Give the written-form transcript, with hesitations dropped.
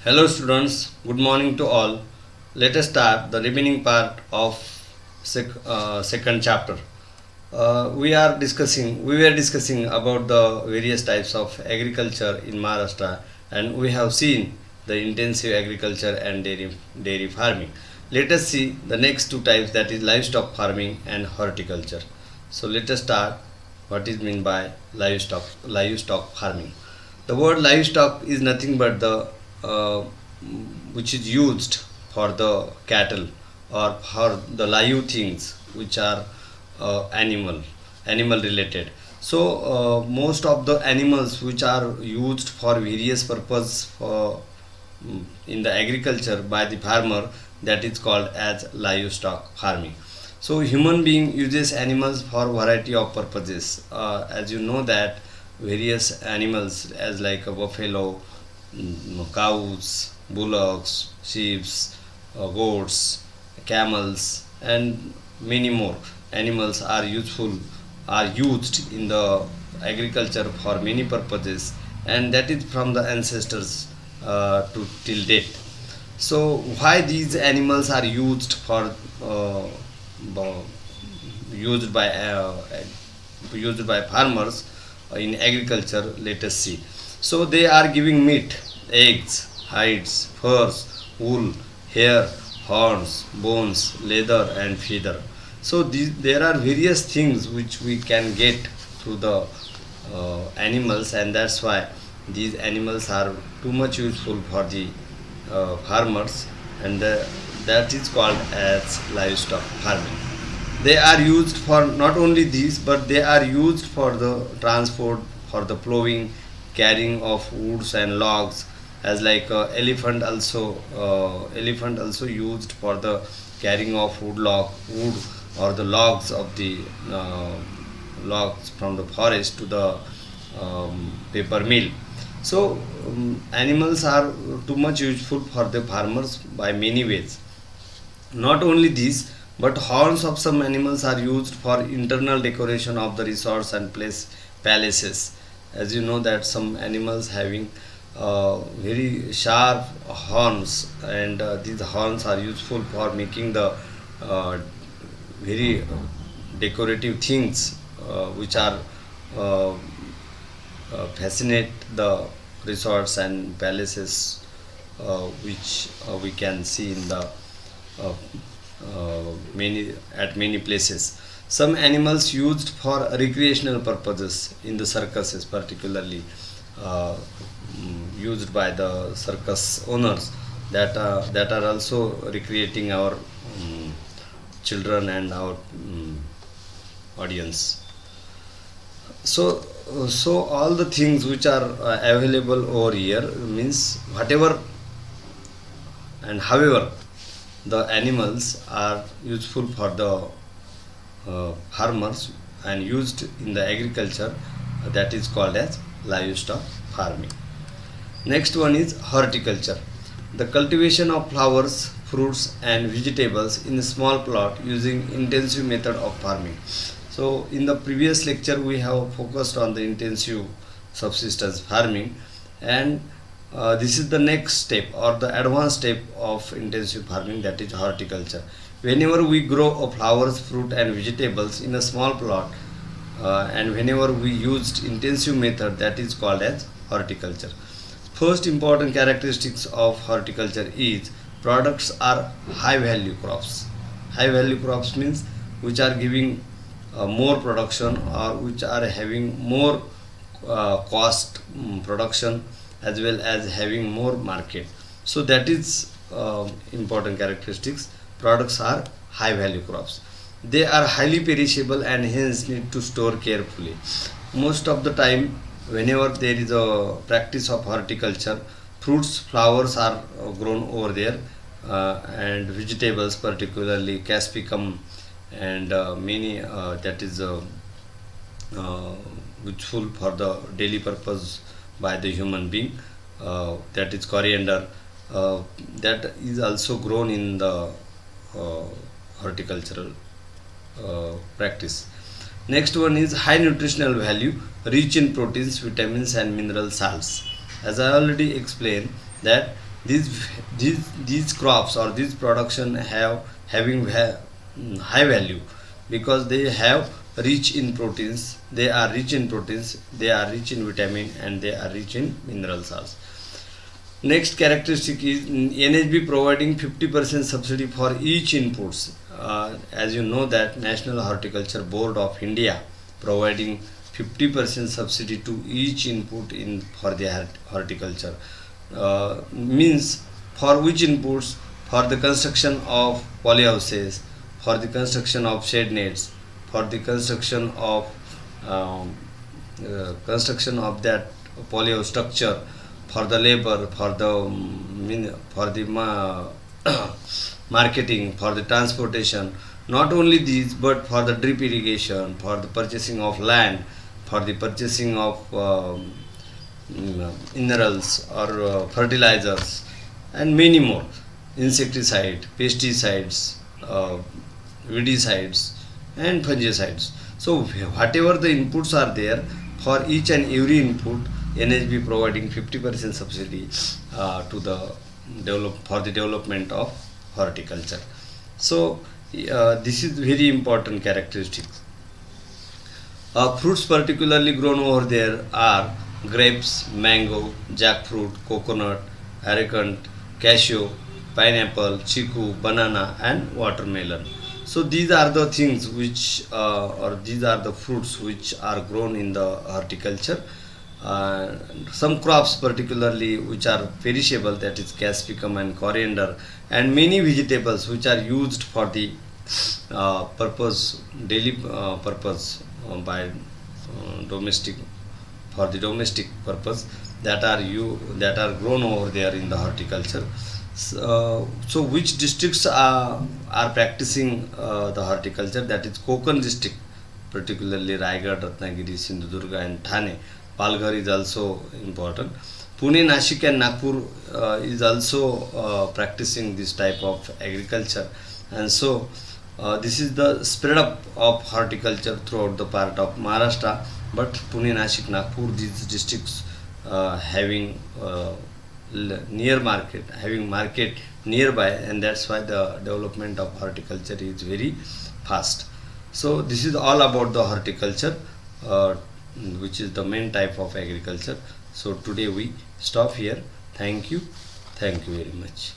Hello students, good morning to all. Let us start the remaining part of second chapter. We were discussing about the various types of agriculture in Maharashtra, and we have seen the intensive agriculture and dairy farming. Let us see the next two types, that is livestock farming and horticulture. So let us start what is meant by livestock farming. The word livestock is nothing but the uh, which is used for the cattle or for the live things which are animal related. So most of the animals which are used for various purpose for in the agriculture by the farmer, that is called as livestock farming. So human being uses animals for variety of purposes. As you know that various animals as like a buffalo, cows, bullocks, sheep, goats, camels, and many more animals are used in the agriculture for many purposes, and that is from the ancestors to till date. So why these animals are used for bo- used by farmers in agriculture? Let us see. So they are giving meat, eggs, hides, furs, wool, hair, horns, bones, leather, and feather. So there are various things which we can get through the animals, and that's why these animals are too much useful for the farmers, and that is called as livestock farming. They are used for not only these, but they are used for the transport, for the plowing, carrying of woods and logs, as like elephant also used for the carrying of wood or the logs of the logs from the forest to the paper mill. So animals are too much useful for the farmers by many ways. Not only these, but horns of some animals are used for internal decoration of the resorts and palaces. As you know that some animals having very sharp horns, and these horns are useful for making the uh, very decorative things which are uh, fascinate the resorts and palaces which we can see in the many places. Some animals used for recreational purposes in the circuses, particularly used by the circus owners, that are also recreating our children and our audience. So all the things which are available over here means whatever and however the animals are useful for the farmers and used in the agriculture, that is called as livestock farming. Next one is horticulture, the cultivation of flowers, fruits, and vegetables in a small plot using intensive method of farming. So in the previous lecture we have focused on the intensive subsistence farming, and this is the next step or the advanced step of intensive farming, that is horticulture. Whenever we grow flowers, fruit, and vegetables in a small plot, and whenever we used intensive method, that is called as horticulture. First important characteristics of horticulture is products are high value crops. High value crops means which are giving more production, or which are having more cost production, as well as having more market. So that is important characteristics. Products are high value crops. They are highly perishable and hence need to store carefully. Most of the time whenever there is a practice of horticulture, fruits, flowers are grown over there, and vegetables, particularly capsicum, and many that is uh, useful for the daily purpose by the human being, that is coriander, that is also grown in the uh, horticultural practice. Next one is high nutritional value, rich in proteins, vitamins, and mineral salts. As I already explained that these these crops or these production high value because they have rich in proteins, they are rich in proteins, they are rich in vitamin, and they are rich in minerals also. Next characteristic is NHB providing 50% subsidy for each inputs. As you know that National Horticulture Board of India providing 50% subsidy to each input in for the horticulture. Means for which inputs? For the construction of polyhouses, for the construction of shade nets, for the um, construction of that polyhouse structure, for the labor, for the for the marketing, for the transportation. Not only these, but for the drip irrigation, for the purchasing of land, for the purchasing of minerals or fertilizers, and many more. Insecticide, pesticides, weedicides, and fungicides. So whatever the inputs are there, for each and every input, NHB providing 50% subsidy to the for the development of horticulture. So this is very important characteristics. Fruits particularly grown over there are grapes, mango, jackfruit, coconut, arecanut, cashew, pineapple, chiku, banana, and watermelon. So these are the things which, or these are the fruits which are grown in the horticulture. Some crops particularly which are perishable, that is capsicum and coriander, and many vegetables which are used for the purpose, daily purpose, by domestic, for the domestic purpose, that are grown over there in the horticulture. So which districts are practicing the horticulture? That is Konkan district, particularly Raigad, Ratnagiri, Sindhudurga, and Thane. Palghar is also important. Pune, Nashik, and Nagpur is also practicing this type of agriculture, and so this is the spread up of horticulture throughout the part of Maharashtra. But Pune, Nashik, Nagpur, these districts having near market, having market nearby, and that's why the development of horticulture is very fast. So this is all about the horticulture, which is the main type of agriculture. So today we stop here. Thank you very much.